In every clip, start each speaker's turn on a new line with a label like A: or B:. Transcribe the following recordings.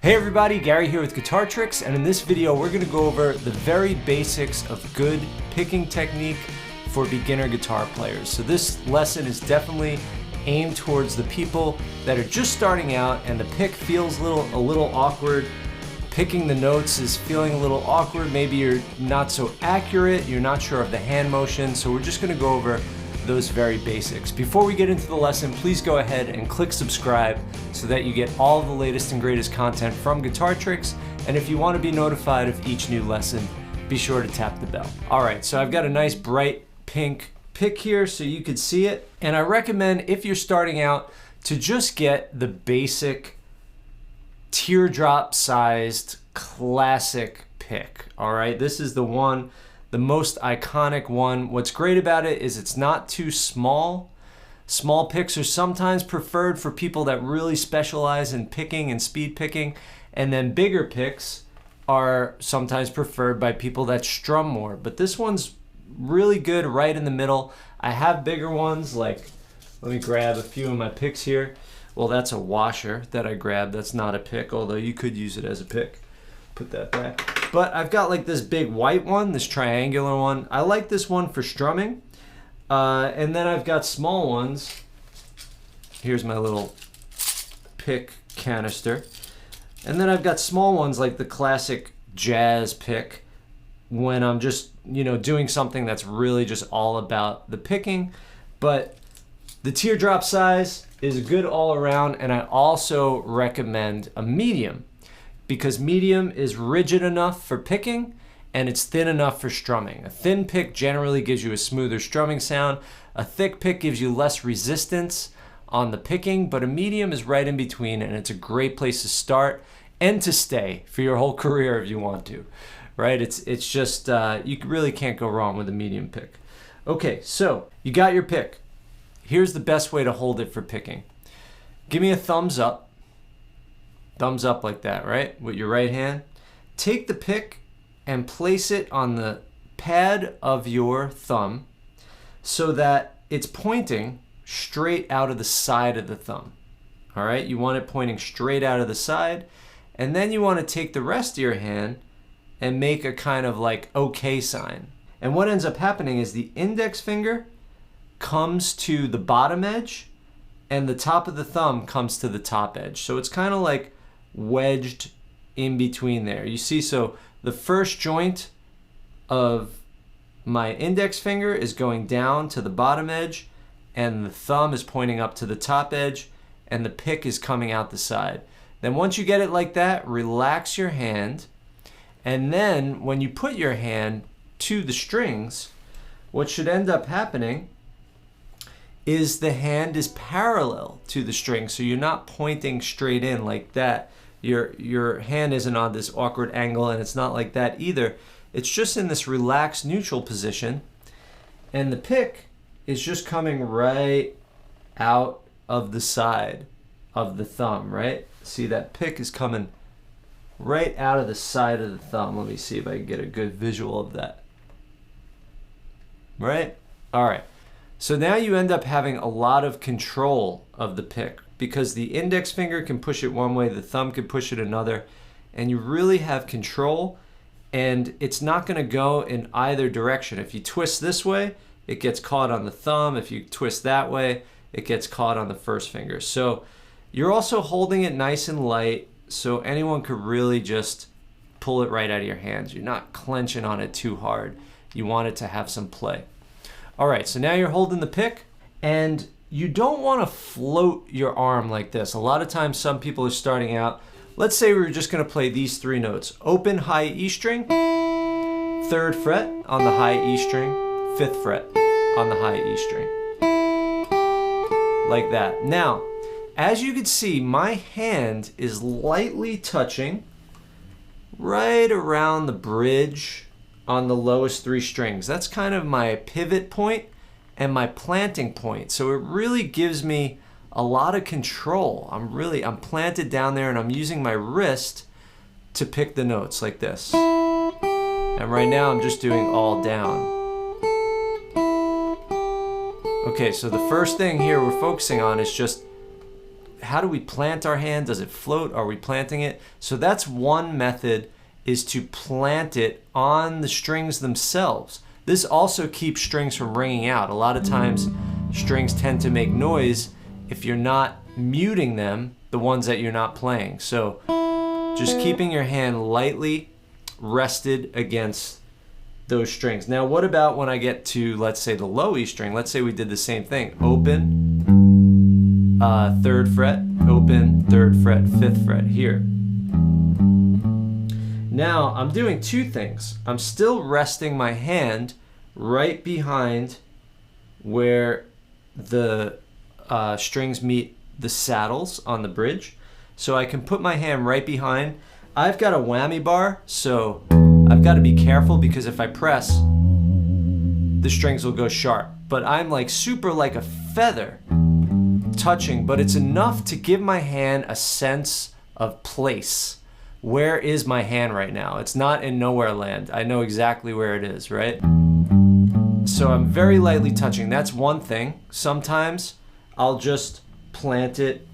A: Hey everybody, Gary here with Guitar Tricks, and in this video we're going to go over the very basics of good picking technique for beginner guitar players. So this lesson is definitely aimed towards the people that are just starting out and the pick feels a little awkward. Picking the notes is feeling a little awkward. Maybe you're not so accurate, you're not sure of the hand motion, so we're just going to go over those very basics. Before we get into the lesson, please go ahead and click subscribe so that you get all the latest and greatest content from Guitar Tricks. And if you want to be notified of each new lesson, be sure to tap the bell. All right, so I've got a nice bright pink pick here so you could see it. And I recommend, if you're starting out, to just get the basic teardrop sized classic pick. All right, this is the one, the most iconic one. What's great about it is it's not too small. Small picks are sometimes preferred for people that really specialize in picking and speed picking, and then bigger picks are sometimes preferred by people that strum more. But this one's really good right in the middle. I have bigger ones, like, let me grab a few of my picks here. Well, that's a washer that I grabbed. That's not a pick, although you could use it as a pick. Put that back. But I've got like this big white one, this triangular one. I like this one for strumming. And then I've got small ones. Here's my little pick canister. And then I've got small ones like the classic jazz pick when I'm just, doing something that's really just all about the picking. But the teardrop size is good all around, and I also recommend a medium, because medium is rigid enough for picking and it's thin enough for strumming. A thin pick generally gives you a smoother strumming sound. A thick pick gives you less resistance on the picking, but a medium is right in between, and it's a great place to start and to stay for your whole career if you want to, right? It's just, you really can't go wrong with a medium pick. Okay, so you got your pick. Here's the best way to hold it for picking. Give me a thumbs up. Thumbs up like that, right? With your right hand. Take the pick and place it on the pad of your thumb so that it's pointing straight out of the side of the thumb. All right, you want it pointing straight out of the side, and then you want to take the rest of your hand and make a kind of like OK sign. And what ends up happening is the index finger comes to the bottom edge and the top of the thumb comes to the top edge. So it's kind of like wedged in between there. You see, so the first joint of my index finger is going down to the bottom edge, and the thumb is pointing up to the top edge, and the pick is coming out the side. Then once you get it like that, relax your hand, and then when you put your hand to the strings, what should end up happening is the hand is parallel to the string, so you're not pointing straight in like that. Your hand isn't on this awkward angle, and it's not like that either. It's just in this relaxed neutral position, and the pick is just coming right out of the side of the thumb, right? See, that pick is coming right out of the side of the thumb. Let me see if I can get a good visual of that. Right? All right. So now you end up having a lot of control of the pick, because the index finger can push it one way, the thumb can push it another, and you really have control, and it's not going to go in either direction. If you twist this way, it gets caught on the thumb. If you twist that way, it gets caught on the first finger. So you're also holding it nice and light, so anyone could really just pull it right out of your hands. You're not clenching on it too hard. You want it to have some play. All right, so now you're holding the pick, and you don't want to float your arm like this. A lot of times some people are starting out. Let's say we were just going to play these three notes. Open high E string, 3rd fret on the high E string, 5th fret on the high E string. Like that. Now, as you can see, my hand is lightly touching right around the bridge on the lowest 3 strings. That's kind of my pivot point and my planting point. So it really gives me a lot of control. I'm planted down there, and I'm using my wrist to pick the notes like this. And right now I'm just doing all down. Okay, so the first thing here we're focusing on is just how do we plant our hand? Does it float? Are we planting it? So that's one method, is to plant it on the strings themselves. This also keeps strings from ringing out. A lot of times strings tend to make noise if you're not muting them, the ones that you're not playing. So just keeping your hand lightly rested against those strings. Now what about when I get to, let's say, the low E string? Let's say we did the same thing. Open, 3rd fret, open, 3rd fret, 5th fret here. Now I'm doing two things. I'm still resting my hand right behind where the strings meet the saddles on the bridge. So I can put my hand right behind. I've got a whammy bar, so I've got to be careful because if I press, the strings will go sharp. But I'm like super like a feather touching, but it's enough to give my hand a sense of place. Where is my hand right now? It's not in nowhere land. I know exactly where it is, right? So I'm very lightly touching. That's one thing. Sometimes I'll just plant it,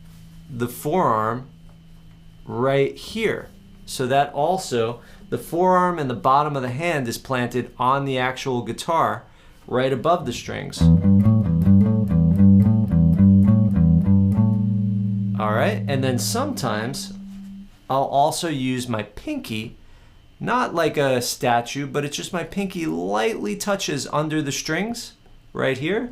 A: the forearm, right here. So that also, the forearm and the bottom of the hand is planted on the actual guitar, right above the strings. All right, and then sometimes I'll also use my pinky, not like a statue, but it's just my pinky lightly touches under the strings right here.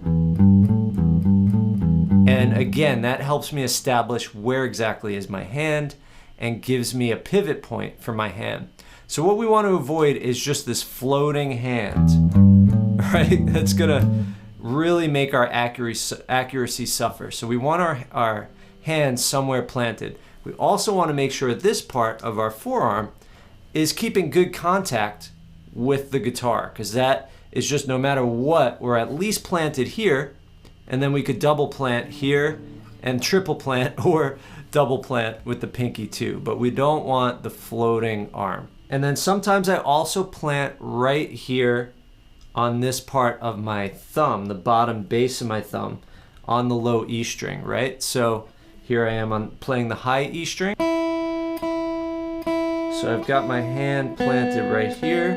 A: And again, that helps me establish where exactly is my hand and gives me a pivot point for my hand. So what we want to avoid is just this floating hand, right? That's gonna really make our accuracy suffer. So we want our hand somewhere planted. We also want to make sure this part of our forearm is keeping good contact with the guitar, because that is just, no matter what, we're at least planted here, and then we could double plant here and triple plant or double plant with the pinky too, but we don't want the floating arm. And then sometimes I also plant right here on this part of my thumb, the bottom base of my thumb, on the low E string, right? So here I am on playing the high E string. So I've got my hand planted right here.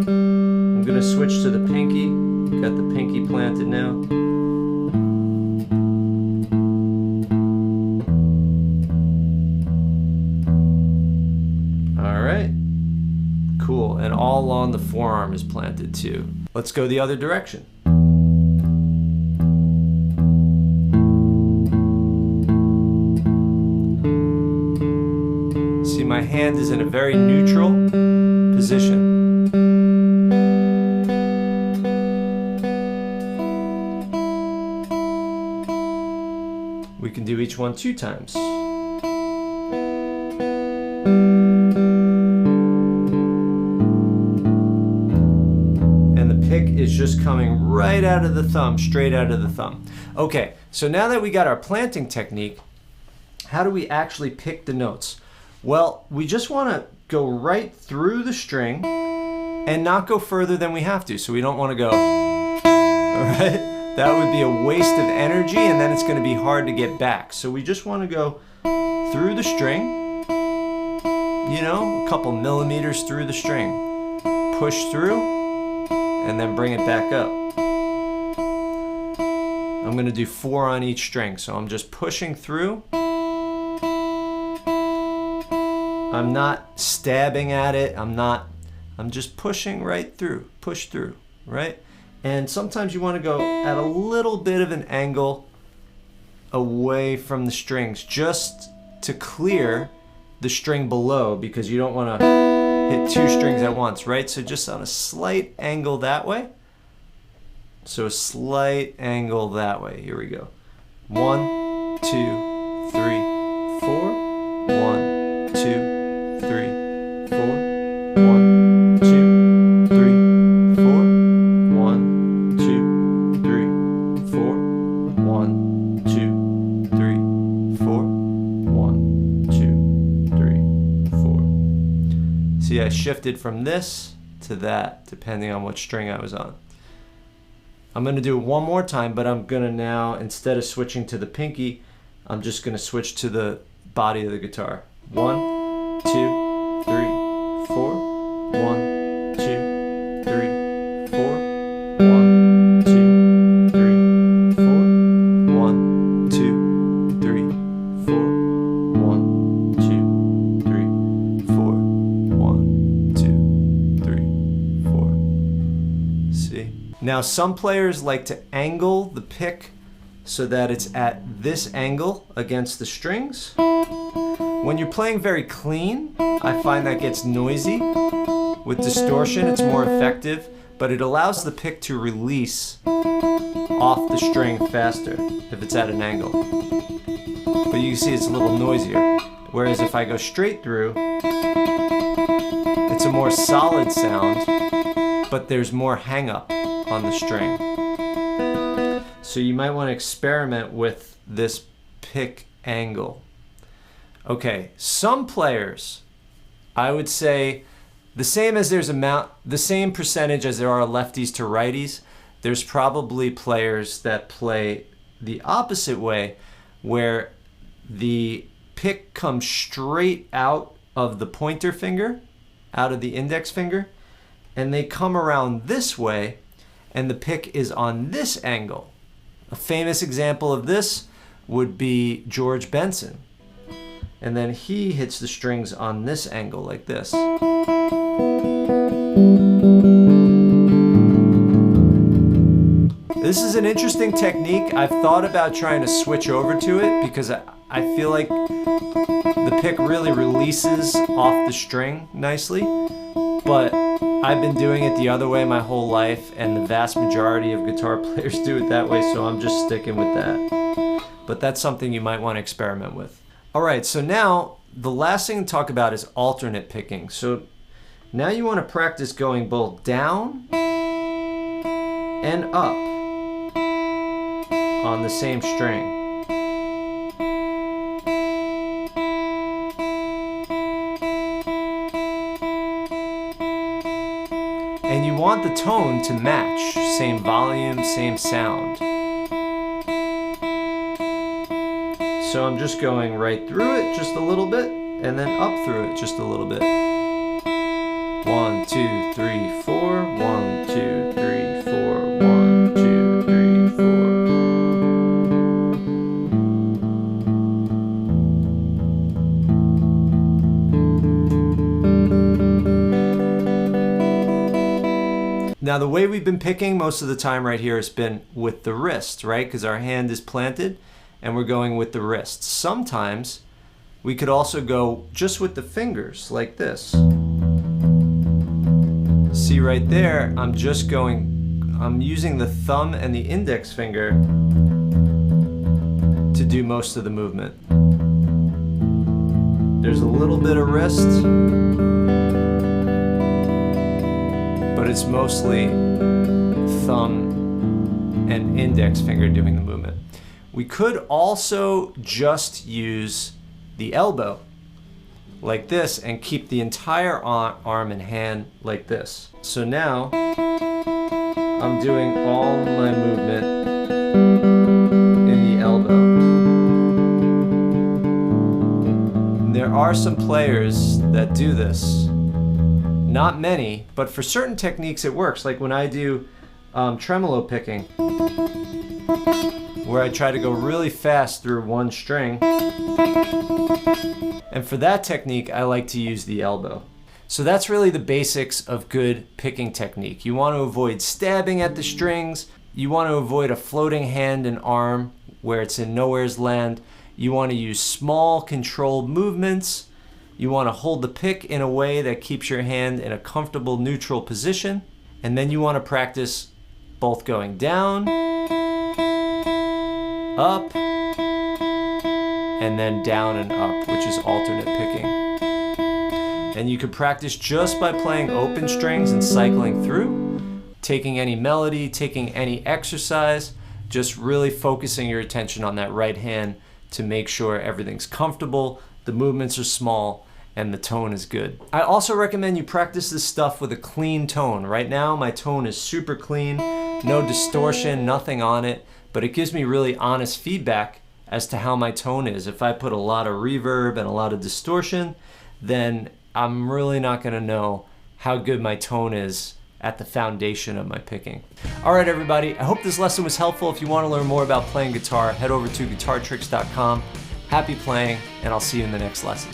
A: I'm gonna switch to the pinky. Got the pinky planted now. All right, cool. And all along the forearm is planted too. Let's go the other direction. See, my hand is in a very neutral position. We can do each one 2 times. And the pick is just coming right out of the thumb, straight out of the thumb. Okay, so now that we got our planting technique, how do we actually pick the notes? Well, we just want to go right through the string and not go further than we have to. So we don't want to go, all right? That would be a waste of energy, and then it's going to be hard to get back. So we just want to go through the string, you know, a couple millimeters through the string. Push through, and then bring it back up. I'm going to do 4 on each string, so I'm just pushing through. I'm not stabbing at it. I'm just pushing right through, push through, right? And sometimes you want to go at a little bit of an angle away from the strings just to clear the string below, because you don't want to hit 2 strings at once, right? So just on a slight angle that way. So a slight angle that way. Here we go. 1, 2, 3, 4. 1, 2, 3, 4. 1, 2, 3, 4. 1, 2, 3, 4. 1, 2, 3, 4. 1, 2, 3, 4. See, I shifted from this to that depending on what string I was on. I'm gonna do it one more time, but I'm gonna now, instead of switching to the pinky, I'm just gonna switch to the body of the guitar. 1, 2, 3, 4. 1, 2, 3, 4. 1, 2, 3, 4. 1, 2, 3, 4. 1, 2, 3, 4. 1, 2, 3, 4. See? Now some players like to angle the pick so that it's at this angle against the strings. When you're playing very clean, I find that gets noisy. With distortion, it's more effective, but it allows the pick to release off the string faster if it's at an angle. But you can see it's a little noisier. Whereas if I go straight through, it's a more solid sound, but there's more hang up on the string. So you might want to experiment with this pick angle. Okay, some players, I would say the same percentage as there are lefties to righties, there's probably players that play the opposite way, where the pick comes straight out of the pointer finger, out of the index finger, and they come around this way, and the pick is on this angle. A famous example of this would be George Benson. And then he hits the strings on this angle like this. This is an interesting technique. I've thought about trying to switch over to it because I feel like the pick really releases off the string nicely, but I've been doing it the other way my whole life, and the vast majority of guitar players do it that way, so I'm just sticking with that. But that's something you might want to experiment with. All right, so now the last thing to talk about is alternate picking. So now you want to practice going both down and up on the same string. And you want the tone to match, same volume, same sound. So I'm just going right through it just a little bit, and then up through it just a little bit. 1, 2, 3, 4. 1, 2, 3, 4. 1, 2, 3, 4. Now the way we've been picking most of the time right here has been with the wrist, right? Because our hand is planted and we're going with the wrist. Sometimes we could also go just with the fingers like this. See right there, I'm using the thumb and the index finger to do most of the movement. There's a little bit of wrist, but it's mostly thumb and index finger doing the movement. We could also just use the elbow like this and keep the entire arm and hand like this. So now I'm doing all my movement in the elbow. There are some players that do this. Not many, but for certain techniques it works. Like when I do tremolo picking, where I try to go really fast through one string. And for that technique, I like to use the elbow. So that's really the basics of good picking technique. You want to avoid stabbing at the strings. You want to avoid a floating hand and arm where it's in nowhere's land. You want to use small controlled movements. You want to hold the pick in a way that keeps your hand in a comfortable neutral position. And then you want to practice both going down, up, and then down and up, which is alternate picking. And you could practice just by playing open strings and cycling through, taking any melody, taking any exercise, just really focusing your attention on that right hand to make sure everything's comfortable, the movements are small, and the tone is good. I also recommend you practice this stuff with a clean tone. Right now, my tone is super clean. no distortion, nothing on it, but it gives me really honest feedback as to how my tone is. If I put a lot of reverb and a lot of distortion, then I'm really not gonna know how good my tone is at the foundation of my picking. All right, everybody, I hope this lesson was helpful. If you want to learn more about playing guitar, head over to guitartricks.com. Happy playing, and I'll see you in the next lesson.